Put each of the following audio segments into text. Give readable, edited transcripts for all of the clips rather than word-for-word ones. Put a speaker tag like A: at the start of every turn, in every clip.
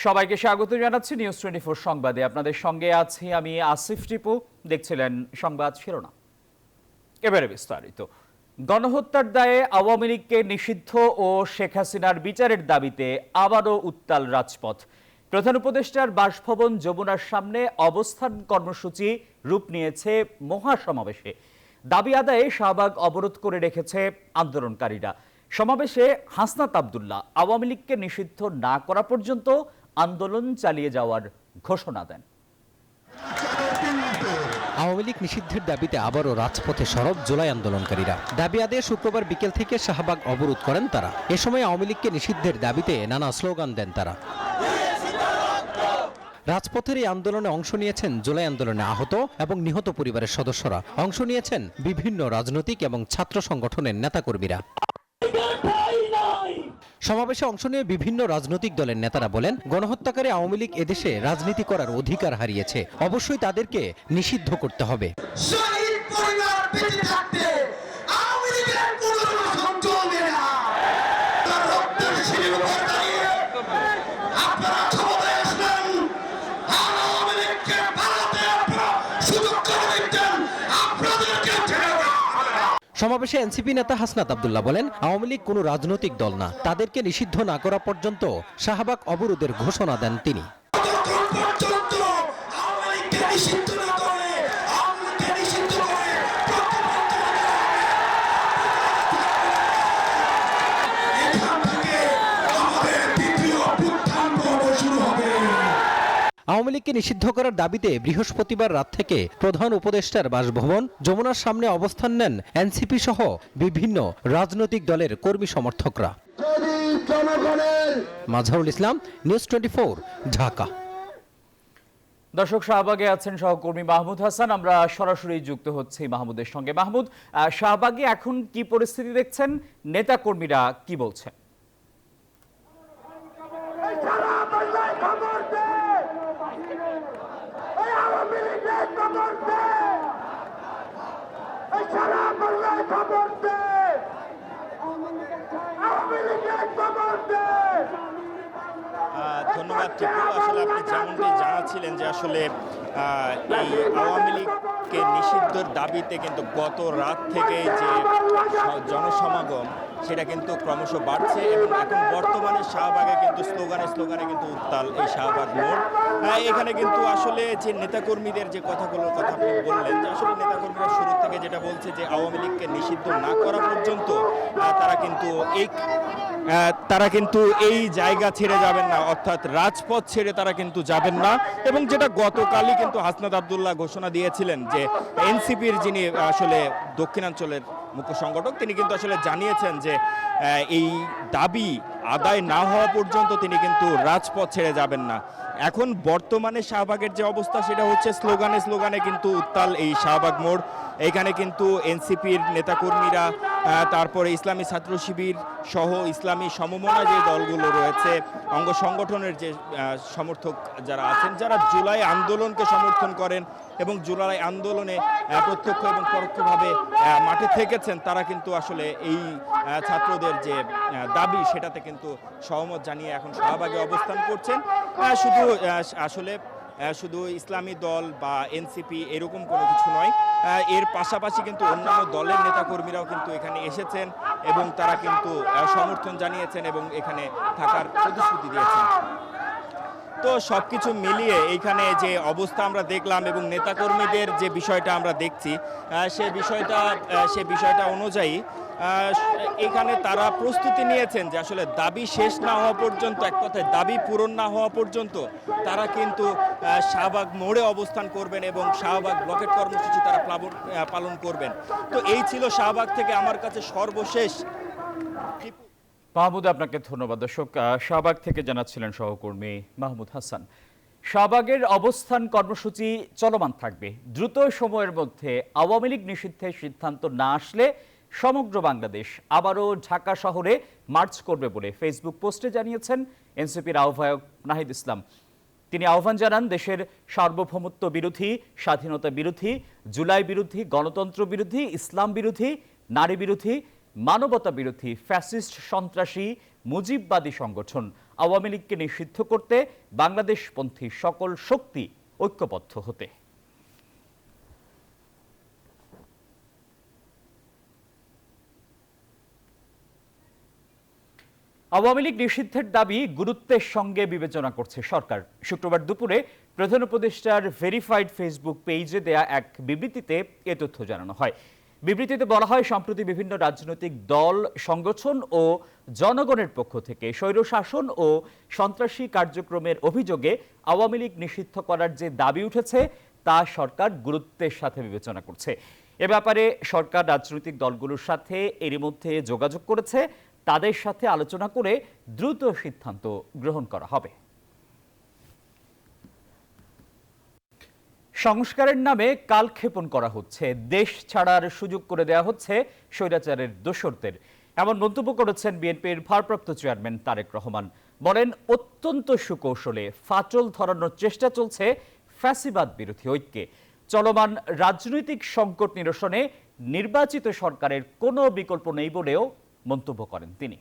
A: সবাইকে স্বাগত জানাচ্ছি নিউজ 24 সংবাদে। আপনাদের সঙ্গে আছি আমি আসিফ টিপু। দেখছিলেন সংবাদ শিরোনাম, এবারে বিস্তারিত। গণহত্যার দায়ে আওয়ামী লীগকে নিষিদ্ধ ও শেখ হাসিনার বিচারের দাবিতে আবারও উত্তাল রাজপথ। প্রধান উপদেষ্টার বাসভবন যমুনার সামনে অবস্থান কর্মসূচি রূপ নিয়েছে মহাসমাবেশে। দাবি আদায়ে শাহবাগ অবরোধ করে রেখেছে আন্দোলনকারীরা। সমাবেশে হাসনাত আব্দুল্লাহ আওয়ামী লীগকে নিষিদ্ধ না করা পর্যন্ত আন্দোলন চালিয়ে যাওয়ার ঘোষণা দেন।
B: আওয়ামী লীগ নিষিদ্ধের দাবিতে আবারও রাজপথে সরব জুলাই আন্দোলনকারীরা। দাবি আদায়ে শুক্রবার বিকেল থেকে শাহবাগ অবরোধ করেন তারা। এ সময় আওয়ামী লীগকে নিষিদ্ধের দাবিতে নানা স্লোগান দেন তারা। রাজপথের এই আন্দোলনে অংশ নিয়েছেন জুলাই আন্দোলনে আহত এবং নিহত পরিবারের সদস্যরা। অংশ নিয়েছেন বিভিন্ন রাজনৈতিক এবং ছাত্র সংগঠনের নেতাকর্মীরা। সমাবেশে অংশ নিয়ে বিভিন্ন রাজনৈতিক দলের নেতারা বলেন, গণহত্যাকারী আওয়ামী লীগ এদেশে রাজনীতি করার অধিকার হারিয়েছে, অবশ্যই তাদেরকে নিষিদ্ধ করতে হবে। সমাবেশে এনসিপি নেতা হাসনাত আব্দুল্লাহ বলেন, আওয়ামী লীগ কোনো রাজনৈতিক দল না, তাদেরকে নিষিদ্ধ না করা পর্যন্ত শাহবাগ অবরোধের ঘোষণা দেন তিনি। আওয়ামী লীগকে নিষিদ্ধ করার দাবিতে বৃহস্পতিবার রাত থেকে প্রধান উপদেষ্টার বাসভবন যমুনার সামনে অবস্থান নেন এনসিপি সহ বিভিন্ন রাজনৈতিক দলের কর্মী সমর্থকরা। মাজহারুল ইসলাম, নিউজ 24, ঢাকা।
A: দর্শক, শাহবাগে আছেন সহকর্মী মাহমুদ হাসান। আমরা সরাসরি যুক্ত হচ্ছি মাহমুদের সঙ্গে। মাহমুদ, শাহবাগে এখন কি পরিস্থিতি দেখছেন? নেতা কর্মীরা কি বলছেন?
C: ধন্যবাদ টিপু। আসলে আপনি যেমনটি জানাচ্ছিলেন যে আসলে এই আওয়ামী লীগকে নিষিদ্ধের দাবিতে কিন্তু গত রাত থেকে যে জনসমাগম সেটা কিন্তু ক্রমশ বাড়ছে এবং এখন বর্তমানে শাহবাগে কিন্তু স্লোগানে কিন্তু উত্তাল এই শাহবাগ মোড়। এখানে কিন্তু আসলে যে নেতাকর্মীদের যে কথাগুলোর কথা আপনি বললেন, যে আসলে নেতাকর্মীরা শুরু থেকে যেটা বলছে যে আওয়ামী লীগকে নিষিদ্ধ না করা পর্যন্ত তারা কিন্তু এই জায়গা ছেড়ে যাবেন না, অর্থাৎ রাজপথ ছেড়ে তারা কিন্তু যাবেন না। এবং যেটা গতকালই কিন্তু হাসনাত আব্দুল্লাহ ঘোষণা দিয়েছিলেন যে এনসিপির যিনি আসলে দক্ষিণাঞ্চলের মুখ্য সংগঠক, তিনি কিন্তু আসলে জানিয়েছেন যে এই দাবি আদায় না হওয়া পর্যন্ত তিনি কিন্তু রাজপথ ছেড়ে যাবেন না। এখন বর্তমানে শাহবাগের যে অবস্থা সেটা হচ্ছে স্লোগানে কিন্তু উত্তাল এই শাহবাগ মোড়। এখানে কিন্তু এনসিপির নেতাকর্মীরা, তারপরে ইসলামী ছাত্র শিবির সহ ইসলামী সমমনা যে দলগুলো রয়েছে, অঙ্গ সংগঠনের যে সমর্থক যারা আছেন, যারা জুলাই আন্দোলনকে সমর্থন করেন এবং জুলাই আন্দোলনে প্রত্যক্ষ এবং পরোক্ষভাবে মাঠে থেকেছেন, তারা কিন্তু আসলে এই ছাত্রদের যে দাবি সেটাতে কিন্তু সহমত জানিয়ে এখন শাহবাগে অবস্থান করছেন। শুধু ইসলামী দল বা এনসিপি এরকম কোনো কিছু নয়, এর পাশাপাশি কিন্তু অন্যান্য দলের নেতাকর্মীরাও কিন্তু এখানে এসেছেন এবং তারা কিন্তু সমর্থন জানিয়েছেন এবং এখানে থাকার প্রতিশ্রুতি দিয়েছেন। তো সবকিছু মিলিয়ে এইখানে যে অবস্থা আমরা দেখলাম এবং নেতাকর্মীদের যে বিষয়টা আমরা দেখছি, সে বিষয়টা অনুযায়ী এখানে তারা প্রস্তুতি নিয়েছেন যে আসলে দাবি শেষ না হওয়া পর্যন্ত, এক কথায় দাবি পূরণ না হওয়া পর্যন্ত তারা কিন্তু শাহবাগ মোড়ে অবস্থান করবেন এবং শাহবাগ ব্লকেট কর্মসূচি তারা পালন করবেন। তো এই ছিল শাহবাগ থেকে আমার কাছে সর্বশেষ।
A: মাহমুদ, আপনাকে ধন্যবাদ। দর্শক, শাহবাগ থেকে জানাচ্ছিলেন সহকর্মী মাহমুদ হাসান। শাহবাগের অবস্থান কর্মসূচি চলমান থাকবে। দ্রুত সময়ের মধ্যে আওয়ামী লীগ নিষিদ্ধের সিদ্ধান্ত না আসলে সমগ্র বাংলাদেশ আবারও ঢাকা শহরে মার্চ করবে বলে ফেসবুক পোস্টে জানিয়েছেন এনসিপির আহ্বায়ক নাহিদ ইসলাম। তিনি আহ্বান জানান দেশের সার্বভৌমত্ব বিরোধী, স্বাধীনতা বিরোধী, জুলাই বিরোধী, গণতন্ত্র বিরোধী, ইসলাম বিরোধী, নারী বিরোধী, মানবতা বিরোধী ফ্যাসিস্ট সন্ত্রাসী মুজিববাদী সংগঠন আওয়ামী লীগকে নিষিদ্ধ করতে বাংলাদেশপন্থী সকল শক্তি ঐক্যবদ্ধ হতে। আওয়ামী লীগ নিষিদ্ধের দাবি গুরুত্বের সঙ্গে বিবেচনা করছে সরকার। শুক্রবার দুপুরে প্রধান উপদেষ্টার ভেরিফাইড ফেসবুক পেজে দেয়া এক বিবৃতিতে এ তথ্য জানানো হয়। বিবৃতিতে বলা হয়, সম্প্রতি বিভিন্ন রাজনৈতিক দল, সংগঠন ও জনগণের পক্ষ থেকে স্বৈরশাসন ও সন্ত্রাসী কার্যক্রমের অভিযোগে আওয়ামী লীগ নিষিদ্ধ করার যে দাবি উঠেছে তা সরকার গুরুত্বের সাথে বিবেচনা করছে। এ ব্যাপারে সরকার রাজনৈতিক দলগুলোর সাথে এরই মধ্যে যোগাযোগ করেছে। তাদের সাথে আলোচনা করে দ্রুত সিদ্ধান্ত গ্রহণ করা হবে। সংস্কারের নামে কালক্ষেপণ করা হচ্ছে, দেশ ছাড়ার সুযোগ করে দেওয়া হচ্ছে স্বৈরাচারের দোসরদের, এমন মন্তব্য করেছেন বিএনপির ভারপ্রাপ্ত চেয়ারম্যান তারেক রহমান। বলেন, অত্যন্ত সুকৌশলে ফাটল ধরানোর চেষ্টা চলছে ফ্যাসিবাদ বিরোধী ঐক্যে। চলমান রাজনৈতিক সংকট নিরসনে নির্বাচিত সরকারের কোনো বিকল্প নেই বলেও মন্তব্য করেন তিনি।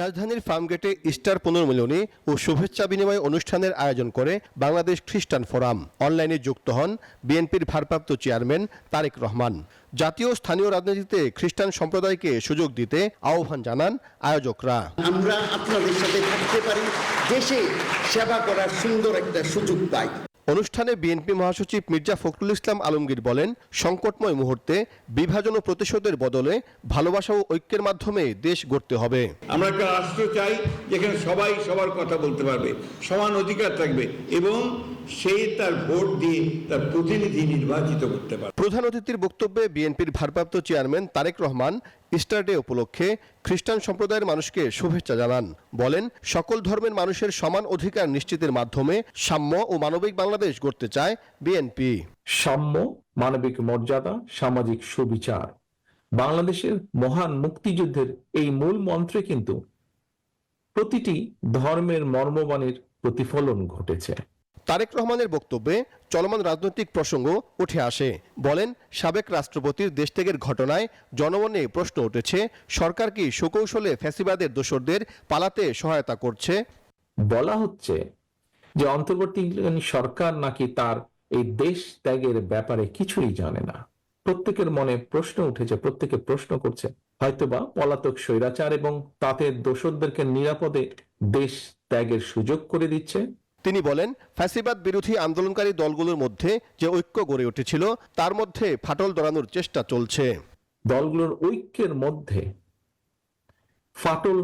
D: রাজধানীর ফার্মগেটে ইস্টার পুনর্মিলনী ও শুভেচ্ছা বিনিময় অনুষ্ঠানের আয়োজন করে বাংলাদেশ খ্রিস্টান ফোরাম। অনলাইনে যুক্ত হন বিএনপির ভারপ্রাপ্ত চেয়ারম্যান তারেক রহমান। জাতীয় স্থানীয় রাজনীতিতে খ্রিস্টান সম্প্রদায়কে সুযোগ দিতে আহ্বান জানান আয়োজকরা।
E: আমরা আপনাদের সাথে থাকতে পারি, দেশে সেবা করার সুন্দর একটা সুযোগ পাই।
D: অনুষ্ঠানে বিএনপি মহাসচিব মির্জা ফখরুল ইসলাম আলমগীর বলেন, সংকটময় মুহূর্তে বিভাজন ও প্রতিশোধের বদলে ভালোবাসা ও ঐক্যের মাধ্যমে দেশ গড়তে হবে।
F: আমরা একটা রাষ্ট্র চাই যেখানে সবাই সবার কথা বলতে পারবে, সমান অধিকার থাকবে এবং সেই তার ভোট দিয়ে তার প্রতিনিধি নির্বাচিত করতে পারবে।
D: প্রধান অতিথির বক্তব্যে বিএনপির ভারপ্রাপ্ত chairman Tarique Rahman Easter day উপলক্ষে খ্রিস্টান সম্প্রদায়ের মানুষকে শুভেচ্ছা জানান। বলেন, সকল ধর্মের মানুষের সমান অধিকার নিশ্চিতের মাধ্যমে সাম্য ও মানবিক বাংলাদেশ গড়তে চায় বিএনপি।
G: সাম্য, মানবিক মর্যাদা, সামাজিক সুবিচার, বাংলাদেশের মহান মুক্তিযুদ্ধের এই মূল মন্ত্রে কিন্তু প্রতিটি ধর্মের মর্মবাণীর প্রতিফলন ঘটেছে।
D: তারেক রহমানের বক্তব্যে চলমান রাজনৈতিক প্রসঙ্গ উঠে আসে। বলেন, সাবেক রাষ্ট্রপতির দেশত্যাগের ঘটনায় জনমনে প্রশ্ন উঠেছে, সরকার কি সুকৌশলে ফ্যাসিবাদের দোসরদের পালাতে সহায়তা করছে?
G: বলা হচ্ছে যে অন্তর্বর্তীকালীন সরকার নাকি তার এই দেশ ত্যাগের ব্যাপারে কিছুই জানে না। প্রত্যেকের মনে প্রশ্ন উঠেছে, প্রত্যেকে প্রশ্ন করছে, হয়তোবা পলাতক স্বৈরাচার এবং তাদের দোসরদেরকে নিরাপদে দেশ ত্যাগের সুযোগ করে দিচ্ছে।
D: তিনি বলেন, ফ্যাসিবাদ বিরোধী আন্দোলনকারী দলগুলোর মধ্যে যে ঐক্য গড়ে উঠেছিল তার মধ্যে ফাটল ধরানোর চেষ্টা চলছে।
G: দলগুলোর ঐক্যের মধ্যে ফাটল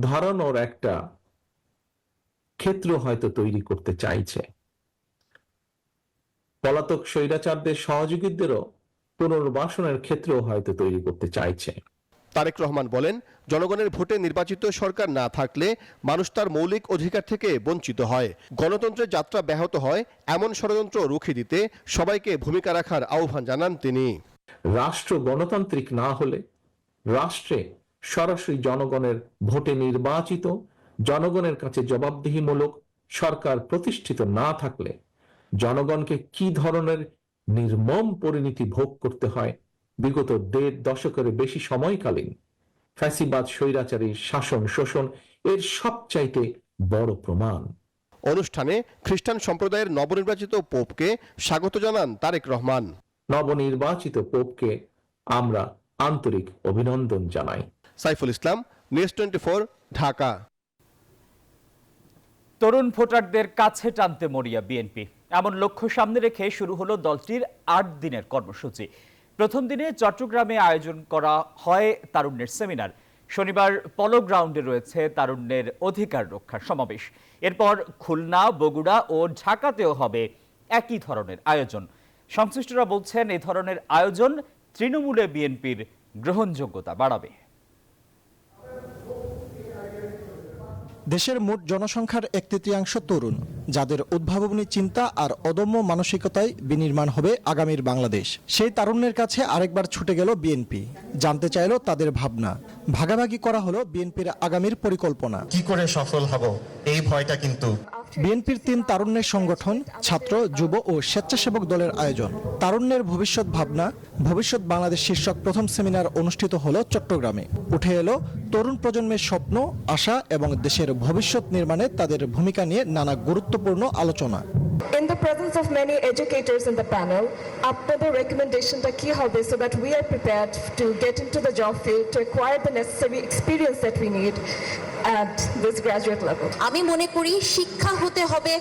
G: ধরানোর একটা ক্ষেত্র হয়তো তৈরি করতে চাইছে। পলাতক স্বৈরাচারদের সহযোগীদেরও পুনর্বাসনের ক্ষেত্রেও হয়তো তৈরি করতে চাইছে।
D: তারেক রহমান বলেন, জনগণের ভোটে নির্বাচিত সরকার না থাকলে মানুষ তার মৌলিক অধিকার থেকে বঞ্চিত হয়, গণতন্ত্রের যাত্রা ব্যাহত হয়। এমন ষড়যন্ত্র রুখে দিতে সবাইকে ভূমিকা রাখার আহ্বান জানান তিনি।
G: রাষ্ট্র গণতান্ত্রিক না হলে, রাষ্ট্রে সরাসরি জনগণের ভোটে নির্বাচিত, জনগণের কাছে জবাবদিহিমূলক সরকার প্রতিষ্ঠিত না থাকলে জনগণকে কি ধরনের নির্মম পরিণতি ভোগ করতে হয় বিগত ১.৫ দশকের বেশি সময়কালীন ফ্যাসিবাদ স্বৈরাচারী শাসন শোষণ এর সবচাইতে বড় প্রমাণ।
D: অনুষ্ঠানে খ্রিস্টান সম্প্রদায়ের নবনির্বাচিত পোপকে স্বাগত জানান তারেক রহমান।
G: নবনির্বাচিত পোপকে আমরা আন্তরিক অভিনন্দন জানাই।
D: সাইফুল ইসলাম, নিউজ 24, ঢাকা।
A: তরুণ ভোটারদের কাছে টানতে মরিয়া বিএনপি, এমন লক্ষ্য সামনে রেখে শুরু হলো দলটির ৮ দিনের কর্মসূচি। প্রথম দিনে চট্টগ্রামে আয়োজন করা হয় তারুণ্যের সেমিনার। শনিবার পলো গ্রাউন্ডে রয়েছে তারুণ্যের অধিকার রক্ষার সমাবেশ। এরপর খুলনা, বগুড়া ও ঢাকাতেও হবে একই ধরনের আয়োজন। সংশ্লিষ্টরা বলছেন, এই ধরনের আয়োজন তৃণমূলে বিএনপির গ্রহণযোগ্যতা বাড়াবে।
H: দেশের মোট জনসংখ্যার 1/3 তরুণ, যাদের উদ্ভাবনী চিন্তা আর অদম্য মানসিকতায় বিনির্মাণ হবে আগামীর বাংলাদেশ। সেই তারুণ্যের কাছে আরেকবার ছুটে গেল বিএনপি, জানতে চাইল তাদের ভাবনা। ভাগাভাগি করা হলো বিএনপির আগামীর পরিকল্পনা।
I: কি করে সফল হব এই ভয়টা কিন্তু
H: বিএনপির 3 তারুণ্যের সংগঠন, ছাত্র, যুব ও স্বেচ্ছাসেবক দলের আয়োজন। তারুণ্যের ভবিষ্যৎ ভাবনা, ভবিষ্যৎ বাংলাদেশ শীর্ষক প্রথম সেমিনার অনুষ্ঠিত হলো চট্টগ্রামে। উঠে এলো তরুণ প্রজন্মের স্বপ্ন, আশা এবং দেশের ভবিষ্যৎ নির্মাণে তাদের ভূমিকা নিয়ে নানা গুরুত্বপূর্ণ আলোচনা।
I: In the presence of many educators in the panel, আপনাদের রেকমেন্ডেশনটা কি হবে so that we are prepared to get into the job field to acquire the necessary experience that we need at this graduate level?
J: আমি মনে করি শিক্ষা হতে হবে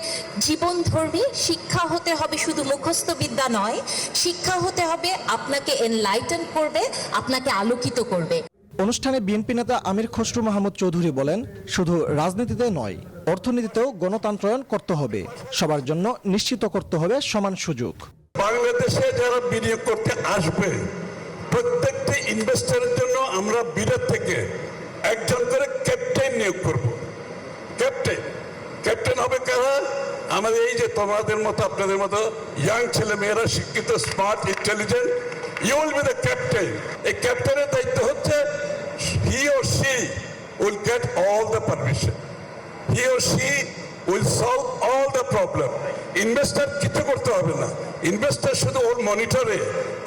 J: জীবনধর্মী, শিক্ষা হতে হবে শুধু মুখস্থ বিদ্যা নয়, শিক্ষা হতে হবে আপনাকে এনলাইটেন করবে, আপনাকে আলোকিত করবে।
H: অনুষ্ঠানে বিএনপি নেতা আমির খসরু মাহমুদ চৌধুরী বলেন, শুধু রাজনীতিতে নয়, অর্থনীতিতেও গণতন্ত্রায়ন করতে হবে, সবার জন্য নিশ্চিত করতে হবে সমান সুযোগ।
K: বাংলাদেশে যারা বিনিয়োগ করতে আসবে প্রত্যেকটি ইনভেস্টরের জন্য আমরা বিদেশ থেকে একজন করে ক্যাপ্টেন নিয়োগ করব। ক্যাপ্টেন হবে কারা? আমাদের এই যে তোমাদের মতো, আপনাদের মতো ইয়াং ছেলে মেয়েরা শিক্ষিত, smart, intelligent. You will be the captain. এই ক্যাপ্টেনের দায়িত্ব হচ্ছে he or she will get all the permission. He or she will solve all the problem. Investor কিছু করতে হবে না। ইনভেস্টর শুধু ওর মনিটরে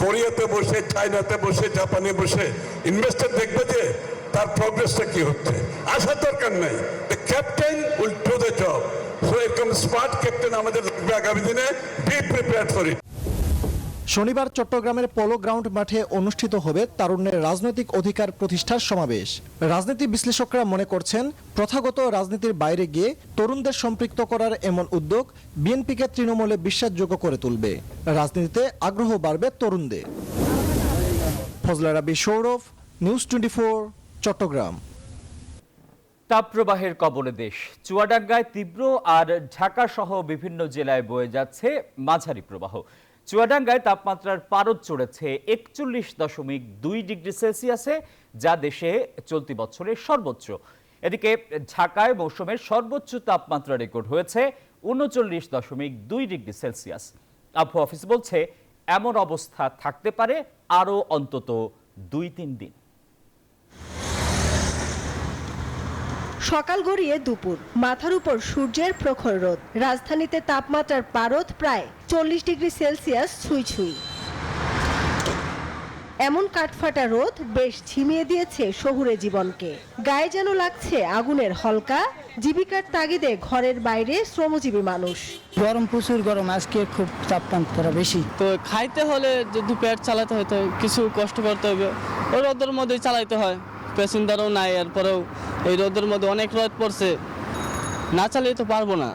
K: কোরিয়াতে বসে, চায়নাতে বসে, জাপানে বসে ইনভেস্টর দেখবে যে তার প্রগ্রেসটা কি হচ্ছে। আসার দরকার নাই। The captain will do the job. So এরকম স্মার্ট ক্যাপ্টেন আমাদের আগামী দিনে। Be prepared for it.
H: শনিবার চট্টগ্রামের পোলো গ্রাউন্ড মাঠে অনুষ্ঠিত হবে তারুণ্যের রাজনৈতিক অধিকার প্রতিষ্ঠার সমাবেশ। রাজনীতি বিশ্লেষকরা মনে করছেন, প্রথাগত রাজনীতির বাইরে গিয়ে তরুণদের সম্পৃক্ত করার এমন উদ্যোগ বিএনপিকে তৃণমূলে বিশ্বাসযোগ্য করে তুলবে, রাজনীতিতে আগ্রহ বাড়বে তরুণদের। ফজলা রাব্বি, সৌরভ, নিউজ 24, চট্টগ্রাম।
A: তাপপ্রবাহের কবলে দেশ। চুয়াডাঙ্গায় তীব্র আর ঢাকা সহ বিভিন্ন জেলায় বয়ে যাচ্ছে মাঝারি প্রবাহ। চুয়াডাঙ্গায় তাপমাত্রার পারদ চড়েছে 41.2 ডিগ্রি সেলসিয়াসে, যা দেশে চলতি বছরের সর্বোচ্চ। এদিকে ঢাকায় মৌসুমের সর্বোচ্চ তাপমাত্রা রেকর্ড হয়েছে 39.2 ডিগ্রি সেলসিয়াস। আবহাওয়া অফিস বলছে, এমন অবস্থা থাকতে পারে আরও অন্তত 2-3 দিন।
L: সকাল গড়িয়ে দুপুর, মাথার উপর সূর্যের প্রখর রোদ, রাজধানীতে তাপমাত্রার পারদ প্রায় 40 ডিগ্রি সেলসিয়াস ছুঁই। এমন কাঠফাটা রোদ বেশ ঝিমিয়ে দিয়েছে শহুরে জীবনকে। গায়ে যেন লাগছে আগুনের হলকা। জীবিকার তাগিদে ঘরের বাইরে শ্রমজীবী মানুষ।
M: গরম, প্রচুর গরম, আজকে খুব তাপমাত্রা বেশি। তো খাইতে হলে যদি পেট চালাতে হয় তো কিছু কষ্ট করতে হবে, ওই রোদের মধ্যেই চালাইতে হয়। প্যাসেঞ্জারও নাই, এরপরেও এই রোদের মধ্যে অনেক রোদ পড়ছে, না চালিয়ে তো পারবো না।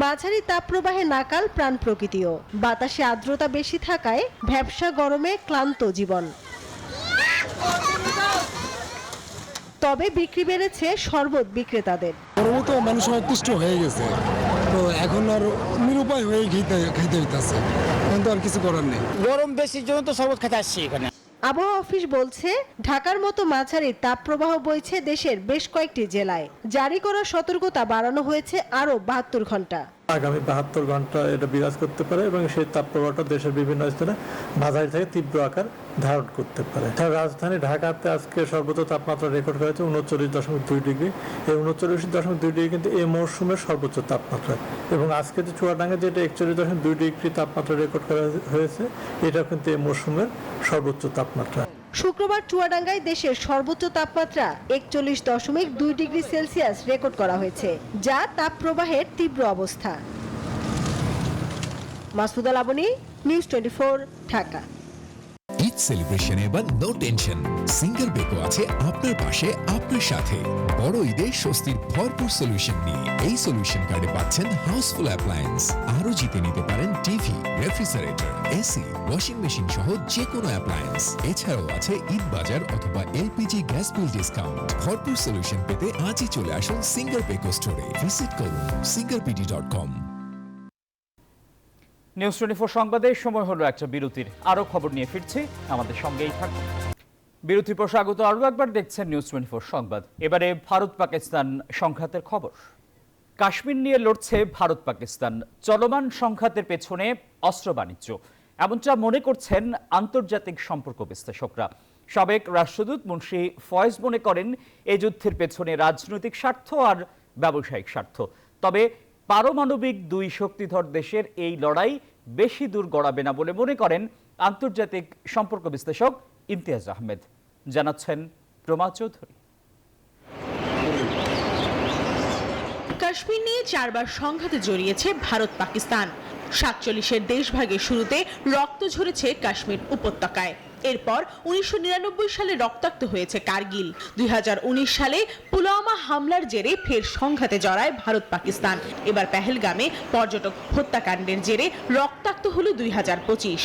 L: মাঝারি তাপপ্রবাহে নাকাল প্রাণ প্রকৃতিও। বাতাসে আর্দ্রতা বেশি থাকায় ভ্যাপসা গরমে ক্লান্ত জীবন। তবে বিক্রি বেড়েছে শরবত বিক্রেতাদের।
N: তো মানুষ অতিষ্ঠ হয়ে গেছে, তো এখন আর নিরুপায় হয়ে খেতে হইতেছে, কিন্তু আর কিছু করার নেই।
M: গরম বেশির জন্য তো শরবত খেতে আসছি এখানে।
L: আবহাওয়া অফিস বলছে, ঢাকার মতো মাঝারি তাপপ্রবাহ বইছে দেশের বেশ কয়েকটি জেলায়। জারি করা সতর্কতা বাড়ানো হয়েছে আরও 72 ঘন্টা।
O: আগামী 72 ঘন্টা এটা বিরাজ করতে পারে এবং সেই তাপপ্রবাহটা দেশের বিভিন্ন স্থানে মাঝারি থেকে তীব্র আকার ধারণ করতে পারে। রাজধানী ঢাকাতে আজকে সর্বোচ্চ তাপমাত্রা রেকর্ড করা হয়েছে 39.2 ডিগ্রি। এই 39.2 ডিগ্রি কিন্তু এই মৌসুমের সর্বোচ্চ তাপমাত্রা, এবং আজকে যে চুয়াডাঙ্গা যেটা 41.2 ডিগ্রি তাপমাত্রা রেকর্ড করা হয়েছে, এটা কিন্তু এই মৌসুমের সর্বোচ্চ তাপমাত্রা।
L: শুক্রবার চুয়াডাঙ্গায় দেশের সর্বোচ্চ তাপমাত্রা 41.2 ডিগ্রি সেলসিয়াস রেকর্ড করা হয়েছে, যা তাপপ্রবাহের তীব্র অবস্থা। মাসুদা লাবনী, নিউজ 24, ঢাকা।
P: ঈদ সেলিব্রেশনে এবার নো টেনশন। সিঙ্গেল বেকো আছে আপনার পাশে, আপনার সাথে। বড় ঈদে স্বস্তির ভরপুর সলিউশন নিয়ে এই সলিউশন কার্ডে পাচ্ছেন হাউসফুল অ্যাপ্লায়েন্স। আরও জিতে নিতে পারেন TV, refrigerator, AC, washing machine সহ যে কোনো অ্যাপ্লায়েন্স। এছাড়াও আছে ঈদ বাজার অথবা এলপিজি গ্যাস বিল ডিসকাউন্ট। ভরপুর সলিউশন পেতে আজই চলে আসুন সিঙ্গেল বেকো স্টোরে। ভিজিট করুন singlebd.com।
A: নিউজ 24 সংবাদের সময় হলো একটা বিরতির। আরো খবর নিয়ে ফিরছি, আমাদের সঙ্গেই থাকুন। বিরতির পর স্বাগত। আরো একবার দেখছেন নিউজ 24 সংবাদ। এবারে ভারত পাকিস্তান সংঘাতের খবর। কাশ্মীর নিয়ে লড়ছে ভারত পাকিস্তান। চলমান সংঘাতের পেছনে অস্ত্র বাণিজ্য, এমনটা মনে করছেন আন্তর্জাতিক সম্পর্ক বিশ্লেষকরা। সাবেক রাষ্ট্রদূত মুন্সি ফয়েজ মনে করেন, এই যুদ্ধের পেছনে রাজনৈতিক স্বার্থ আর ব্যবসায়িক স্বার্থ। তবে পারমাণবিক দুই শক্তিধর দেশের এই লড়াই বেশি দূর গড়াবে না বলে মনে করেন আন্তর্জাতিক সম্পর্ক বিশ্লেষক ইমতিয়াজ আহমেদ। জানাচ্ছেন প্রমা চৌধুরী।
Q: কাশ্মীর নিয়ে 4 বার সংঘাতে জড়িয়েছে ভারত পাকিস্তান। 47-এর দেশভাগের শুরুতে রক্ত ঝরেছে কাশ্মীর উপত্যকায়। এরপর 1999 সালে রক্তাক্ত হয়েছে কার্গিল। 2019 সালে পুলওয়ামা হামলার জেরে ফের সংঘাতে জড়ায় ভারত পাকিস্তান। এবার পেহেলগামে পর্যটক হত্যাকাণ্ডের জেরে রক্তাক্ত হলো 2025।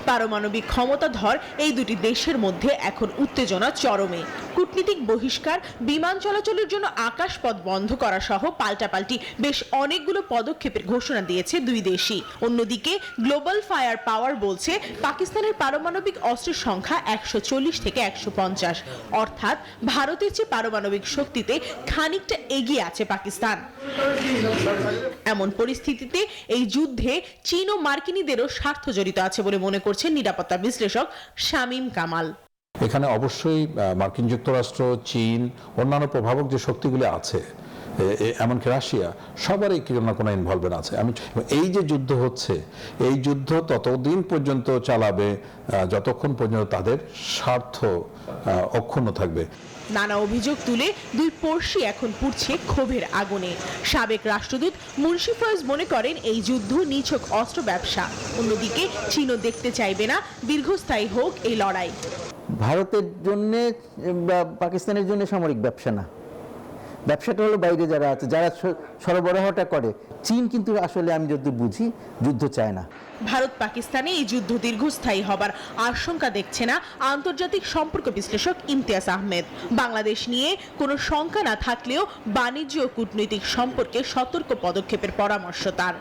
Q: পারমাণবিক ক্ষমতাধর এই দুটি দেশের মধ্যে এখন উত্তেজনা চরমে। কূটনীতিক বহিষ্কার, বিমান চলাচলের জন্য আকাশপথ বন্ধ করা সহ পাল্টাপাল্টি বেশ অনেকগুলো পদক্ষেপের ঘোষণা দিয়েছে দুই দেশই। অন্যদিকে গ্লোবাল ফায়ার পাওয়ার বলছে পাকিস্তানের পারমাণবিক অস্ত্রের সংখ্যা 140 থেকে 150, অর্থাৎ ভারতের চেয়ে পারমাণবিক শক্তিতে খানিকটা এগিয়ে আছে পাকিস্তান। এমন পরিস্থিতিতে এই যুদ্ধে চীন ও মার্কিনীদেরও স্বার্থ জড়িত আছে বলে মনে করছেন নিরাপত্তা বিশ্লেষক শামীম কামাল।
G: এখানে অবশ্যই মার্কিন যুক্তরাষ্ট্র, চীন, অন্যান্য প্রভাবক যে শক্তিগুলো আছে, এমনকি রাশিয়া, সবারই কোনো না কোনো ইনভলভমেন্ট আছে। এই যে যুদ্ধ হচ্ছে, এই যুদ্ধ ততদিন পর্যন্ত চালাবে যতক্ষণ পর্যন্ত তাদের স্বার্থ অক্ষুণ্ণ থাকবে।
Q: নানা অভিযোগ তুলে দুই পড়শি এখন পুড়ছে ক্ষোভের আগুনে। সাবেক রাষ্ট্রদূত মুন্সি ফয়েজ মনে করেন এই যুদ্ধ নিছক অস্ত্র ব্যবসা। অন্যদিকে চীনও দেখতে চাইবে না দীর্ঘস্থায়ী হোক এই লড়াই।
R: ভারতের জন্য বা পাকিস্তানের জন্য সামরিক ব্যবসা না, ব্যবসাটা হলো বাইরে যারা আছে, যারা সরবরাহটা করে। চীন কিন্তু আসলে আমি যদি বুঝি যুদ্ধ চায় না।
Q: ভারত পাকিস্তানে এই যুদ্ধ দীর্ঘস্থায়ী হবার আশঙ্কা দেখছে না আন্তর্জাতিক সম্পর্ক বিশ্লেষক ইমতিয়াজ আহমেদ। বাংলাদেশ নিয়ে কোনো শঙ্কা না থাকলেও বাণিজ্য ও কূটনৈতিক সম্পর্কে সতর্ক পদক্ষেপের পরামর্শ তার।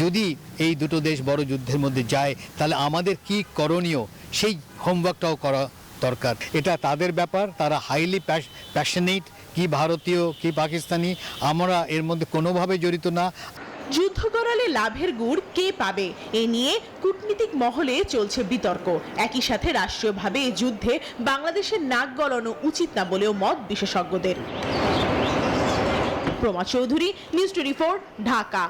S: যদি এই দুটো দেশ বড় যুদ্ধের মধ্যে যায় তাহলে আমাদের কি করণীয় সেই হোমওয়ার্কটাও করা দরকার। এটা তাদের ব্যাপার, তারা হাইলি প্যাশনেট, কি ভারতীয় কি পাকিস্তানি, আমরা এর মধ্যে কোনোভাবে জড়িত না।
Q: যুদ্ধ করালে লাভের গুড় কে পাবে, এ নিয়ে কূটনীতিক মহলে চলছে বিতর্ক। একই সাথে রাষ্ট্রীয়ভাবে এই যুদ্ধে বাংলাদেশের নাক গলানো উচিত না বলেও মত বিশেষজ্ঞদের। প্রমা চৌধুরী, নিউজ 24, ঢাকা।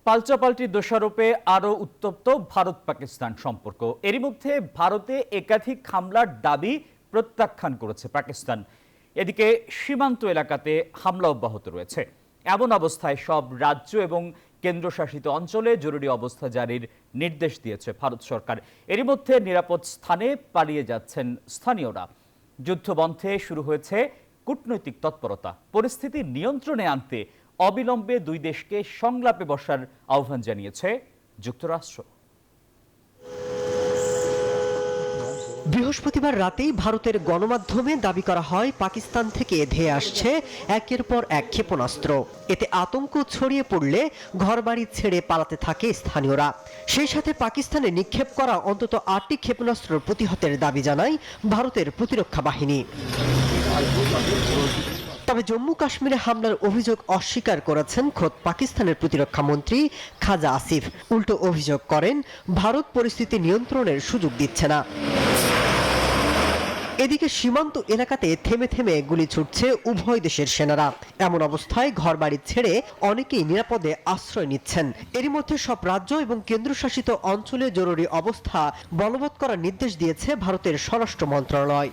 A: পাল্টাপাল্টি দোষারোপে আরও উত্তপ্ত ভারত পাকিস্তান সম্পর্ক। এরই মধ্যে ভারতে একাধিক হামলার দাবি প্রত্যাখ্যান করেছে পাকিস্তান। এদিকে সীমান্ত এলাকাতে হামলা অব্যাহত রয়েছে। এমন অবস্থায় সব রাজ্য এবং কেন্দ্রশাসিত অঞ্চলে জরুরি অবস্থা জারির নির্দেশ দিয়েছে ভারত সরকার। এরই মধ্যে নিরাপদ স্থানে পালিয়ে যাচ্ছেন স্থানীয়রা। যুদ্ধবন্ধে শুরু হয়েছে কূটনৈতিক তৎপরতা। পরিস্থিতি নিয়ন্ত্রণে আনতে অবিলম্বে দুই দেশকে সংলাপে বসার আহ্বান জানিয়েছে যুক্তরাষ্ট্র।
B: বৃহস্পতিবার রাতেই ভারতের গণমাধ্যমে দাবি করা হয় পাকিস্তান থেকে ধেয়ে আসছে একের পর এক ক্ষেপণাস্ত্র। এতে আতঙ্ক ছড়িয়ে পড়লে ঘরবাড়ি ছেড়ে পালাতে থাকে স্থানীয়রা। সেই সাথে পাকিস্তানে নিক্ষেপ করা অন্তত 8টি ক্ষেপণাস্ত্র প্রতিহতের দাবি জানায় ভারতের প্রতিরক্ষা বাহিনী। তবে জম্মু কাশ্মীরে হামলার অভিযোগ অস্বীকার করেছেন খোদ পাকিস্তানের প্রতিরক্ষা মন্ত্রী খাজা আসিফ। উল্টো অভিযোগ করেন ভারত পরিস্থিতি নিয়ন্ত্রণের সুযোগ দিচ্ছে না। এদিকে সীমান্ত এলাকাতে থেমে থেমে গুলি ছুটছে উভয় দেশের সেনারা। এমন অবস্থায় ঘরবাড়ি ছেড়ে অনেকেই নিরাপদে আশ্রয় নিচ্ছেন। এরই মধ্যে সব রাজ্য এবং কেন্দ্রশাসিত অঞ্চলে জরুরি অবস্থা বলবৎ করার নির্দেশ দিয়েছে ভারতের স্বরাষ্ট্র মন্ত্রণালয়।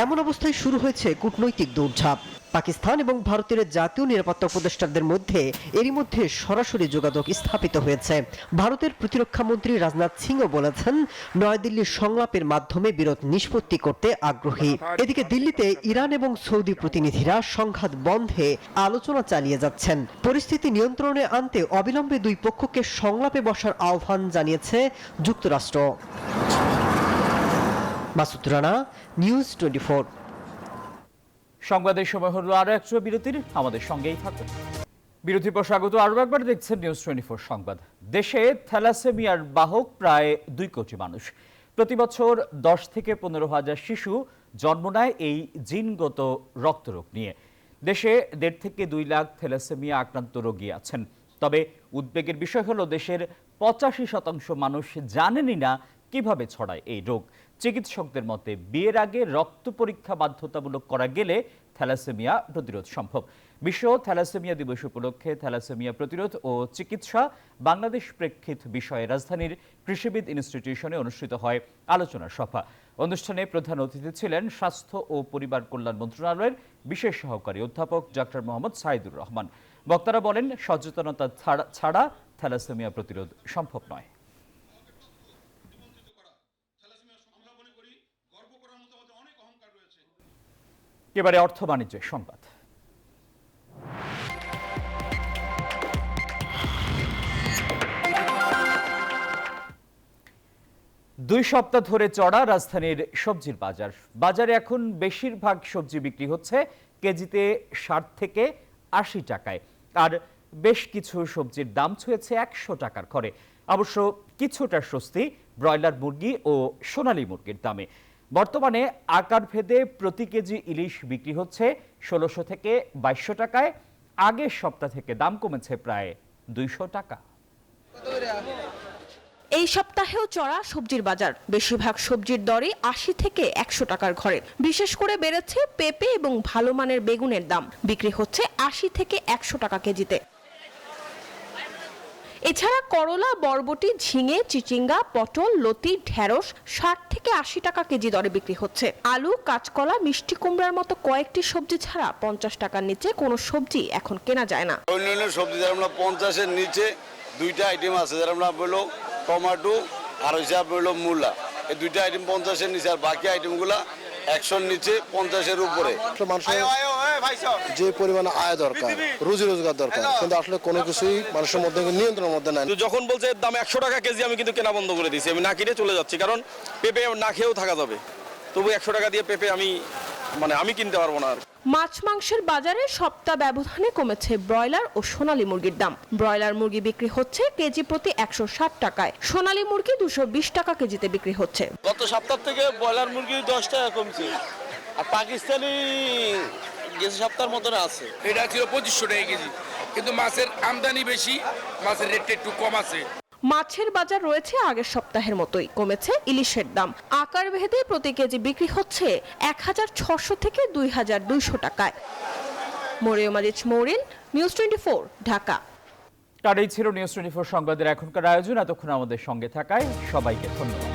B: এমন অবস্থায় শুরু হয়েছে কূটনৈতিক দৌড়ঝাঁপ। পাকিস্তান এবং ভারতের জাতীয় নিরাপত্তা উপদেষ্টাদের মধ্যে এরই মধ্যে সরাসরি যোগাযোগ স্থাপিত হয়েছে। ভারতের প্রতিরক্ষা মন্ত্রী রাজনাথ সিংও বলেছেন নয়াদিল্লির সংলাপের মাধ্যমে বিরোধ নিষ্পত্তি করতে আগ্রহী। এদিকে দিল্লিতে ইরান এবং সৌদি প্রতিনিধিরা সংঘাত বন্ধে আলোচনা চালিয়ে যাচ্ছেন। পরিস্থিতি নিয়ন্ত্রণে আনতে অবিলম্বে দুই পক্ষকে সংলাপে বসার আহ্বান জানিয়েছে যুক্তরাষ্ট্র। মাসুদ রানা, নিউজ 24।
A: সংবাদের সময় হলো আরো একটা বিরতির। আমাদের সঙ্গেই থাকুন। বিরতির পর স্বাগত। আরো একবার দেখছেন নিউজ 24 সংবাদ। দেশে থ্যালাসেমিয়ার বাহক প্রায় 2 কোটি মানুষ। প্রতি বছর 10 থেকে 15 হাজার শিশু জন্ম নেয় এই জিনগত রক্তরোগ নিয়ে। দেশে 1.5 থেকে 2 লাখ থ্যালাসেমিয়া আক্রান্ত রোগী আছেন। তবে উদ্বেগের বিষয় হলো দেশের 85% মানুষ জানেনই না কিভাবে ছড়ায় এই রোগ? চিকিৎসকদের মতে বিয়ের আগে রক্ত পরীক্ষা বাধ্যতামূলক করা গেলে থ্যালাসেমিয়া প্রতিরোধ সম্ভব। বিশ্ব থ্যালাসেমিয়া দিবস উপলক্ষে থ্যালাসেমিয়া প্রতিরোধ ও চিকিৎসা বাংলাদেশ প্রেক্ষিত বিষয়ে রাজধানীর কৃষিবিদ ইনস্টিটিউশনে অনুষ্ঠিত হয় আলোচনা সভা। অনুষ্ঠানে প্রধান অতিথি ছিলেন স্বাস্থ্য ও পরিবার কল্যাণ মন্ত্রণালয়ের বিশেষ সহকারী অধ্যাপক ডক্টর মোহাম্মদ সাইদুর রহমান। বক্তারা বলেন, সচেতনতা ছাড়া থ্যালাসেমিয়া প্রতিরোধ সম্ভব নয়। এবারে অর্থ বাণিজ্যের সংবাদ। দুই সপ্তাহ ধরে চড়া রাজধানীর সবজির বাজার। বাজারে এখন বেশিরভাগ সবজি বিক্রি হচ্ছে কেজিতে 60 থেকে 80 টাকায়, আর বেশ কিছু সবজির দাম ছুঁয়েছে 100 টাকার ঘরে। অবশ্য কিছুটা স্বস্তি ব্রয়লার মুরগি ও সোনালী মুরগির দামে। বর্তমানে আকার ভেদে প্রতি কেজি ইলিশ বিক্রি হচ্ছে 1600 থেকে 2200 টাকায়। আগের সপ্তাহ থেকে দাম কমেছে প্রায় 200 টাকা।
Q: এই সপ্তাহেও চড়া সবজির বাজার। বেশিরভাগ সবজির দরই 80 থেকে 100 টাকার ঘরে। বিশেষ করে বেড়েছে পেঁপে এবং ভালো মানের বেগুনের দাম, বিক্রি হচ্ছে 80 থেকে 100 টাকা কেজিতে। এছাড়া করলা, বরবটি, ঝিঙে, চিচিঙ্গা, পটল, লতি, ঢেঁড়স 60 থেকে 80 টাকা কেজি দরে বিক্রি হচ্ছে। আলু, কাঁচকলা, মিষ্টি কুমড়ার মতো কয়েকটি সবজি ছাড়া 50 টাকার নিচে কোনো সবজি এখন কেনা যায় না।
T: অন্যান্য সবজি যারা আমরা 50-এর নিচে দুইটা আইটেম আছে, যারা আমরা বললো টমেটো আর হিসাব হলো মূলা। এই দুইটা আইটেম 50-এর নিচে, আর বাকি আইটেমগুলা 100-এর নিচে, 50-এর উপরে।
U: মানুষের যে পরিমাণে আয় দরকার, রুজি রোজগার দরকার, কিন্তু আসলে কোনো কিছুই মানুষের মধ্যে নিয়ন্ত্রণের মধ্যে নাই।
C: যখন বলছে দাম 100 টাকা কেজি, আমি কিন্তু কেনা বন্ধ করে দিয়েছি। আমি না কিনে চলে যাচ্ছি, কারণ পেঁপে না খেয়েও থাকা যাবে, তবু 100 টাকা দিয়ে পেঁপে আমি কিনতে পারবো না।
Q: মাছ মাংসের বাজারে সপ্তাহ ব্যবধানে কমেছে ব্রয়লার ও সোনালী মুরগির দাম। ব্রয়লার মুরগি বিক্রি হচ্ছে কেজি প্রতি 160 টাকায়, সোনালী মুরগি 220 টাকা কেজিতে বিক্রি হচ্ছে।
T: গত সপ্তাহ থেকে ব্রয়লার মুরগি 10 টাকা কমছে, আর পাকিস্তানি গেছে সপ্তাহের মতন আছে।
V: এটা ছিল 2500 টাকা কেজি, কিন্তু মাছের আমদানি বেশি, মাছের রেটটা একটু কম আছে।
Q: মাছের বাজার রয়েছে আগের সপ্তাহের মতোই, কমেছে ইলিশের দাম। আকার ভেদে প্রতি কেজি বিক্রি হচ্ছে 1600 থেকে 2200 টাকায়। মরিয়ম আজিজ মৌরিন, নিউজ 24, ঢাকা।
A: আর এই ছিল নিউজ 24 সংবাদের এখনকার আয়োজন। এতক্ষণ আমাদের সঙ্গে থাকায় সবাইকে ধন্যবাদ।